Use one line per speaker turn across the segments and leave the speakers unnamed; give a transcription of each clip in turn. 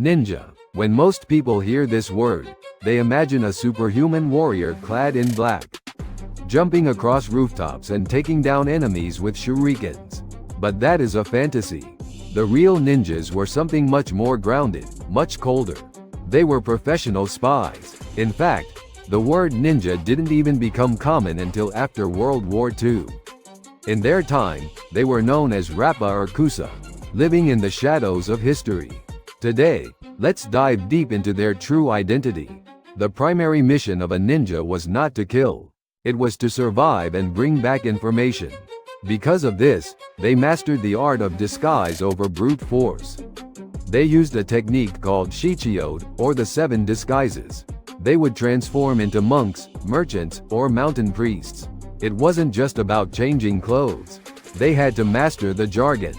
Ninja. When most people hear this word, they imagine a superhuman warrior clad in black, jumping across rooftops and taking down enemies with shurikens. But that is a fantasy. The real ninjas were something much more grounded, much colder. They were professional spies. In fact, the word ninja didn't even become common until after World War II. In their time, they were known as Rappa or Kusa, living in the shadows of history. Today, let's dive deep into their true identity. The primary mission of a ninja was not to kill. It was to survive and bring back information. Because of this, they mastered the art of disguise over brute force. They used a technique called Shichiode, or the 7 disguises. They would transform into monks, merchants, or mountain priests. It wasn't just about changing clothes. They had to master the jargon,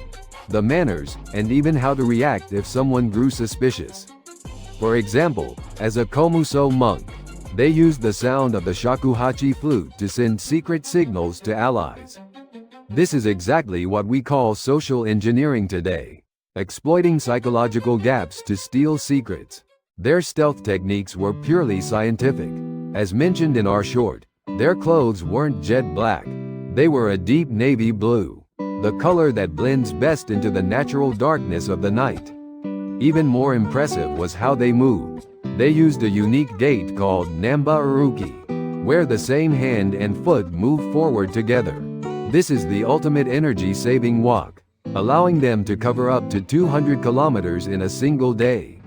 the manners, and even how to react if someone grew suspicious. For example, as a Komuso monk, they used the sound of the shakuhachi flute to send secret signals to allies. This is exactly what we call social engineering today, exploiting psychological gaps to steal secrets. Their stealth techniques were purely scientific. As mentioned in our short, their clothes weren't jet black. They were a deep navy blue, the color that blends best into the natural darkness of the night. Even more impressive was how they moved. They used a unique gait called Namba Uruki, where the same hand and foot move forward together. This is the ultimate energy-saving walk, allowing them to cover up to 200 kilometers in a single day.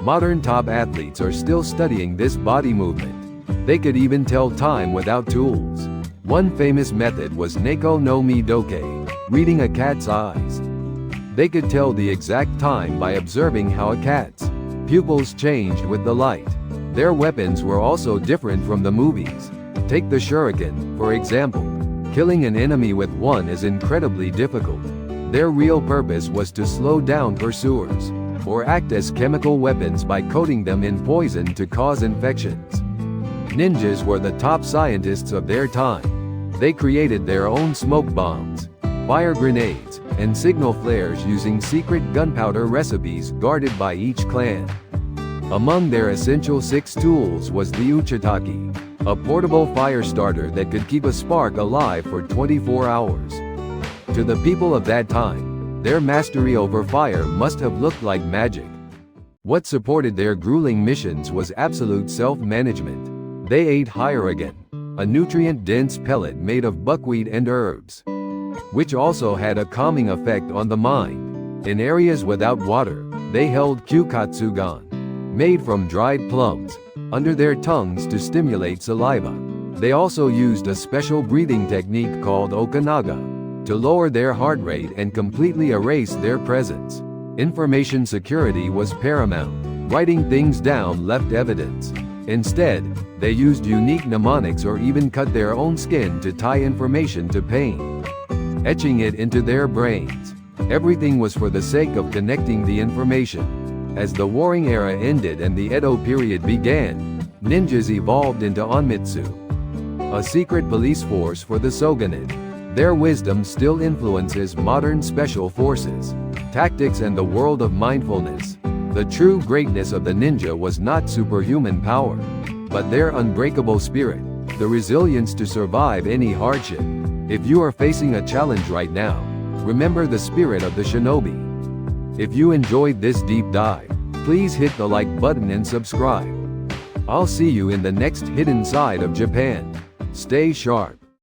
Modern top athletes are still studying this body movement. They could even tell time without tools. One famous method was Neko no Mi Doke, reading a cat's eyes. They could tell the exact time by observing how a cat's pupils changed with the light. Their weapons were also different from the movies. Take the shuriken, for example. Killing an enemy with one is incredibly difficult. Their real purpose was to slow down pursuers, or act as chemical weapons by coating them in poison to cause infections. Ninjas were the top scientists of their time. They created their own smoke bombs, fire grenades, and signal flares using secret gunpowder recipes guarded by each clan. Among their essential 6 tools was the uchitaki, a portable fire starter that could keep a spark alive for 24 hours. To the people of that time, their mastery over fire must have looked like magic. What supported their grueling missions was absolute self-management. They ate Hyoragan, a nutrient-dense pellet made of buckwheat and herbs, which also had a calming effect on the mind. In areas without water, they held Kyukatsugan, made from dried plums, under their tongues to stimulate saliva. They also used a special breathing technique called Okanaga to lower their heart rate and completely erase their presence. Information security was paramount. Writing things down left evidence. Instead, they used unique mnemonics or even cut their own skin to tie information to pain, etching it into their brains. Everything was for the sake of connecting the information. As the warring era ended and the Edo period began, ninjas evolved into Onmitsu, a secret police force for the shogunate. Their wisdom still influences modern special forces, tactics, and the world of mindfulness. The true greatness of the ninja was not superhuman power, but their unbreakable spirit, the resilience to survive any hardship. If you are facing a challenge right now, remember the spirit of the shinobi. If you enjoyed this deep dive, please hit the like button and subscribe. I'll see you in the next hidden side of Japan. Stay sharp.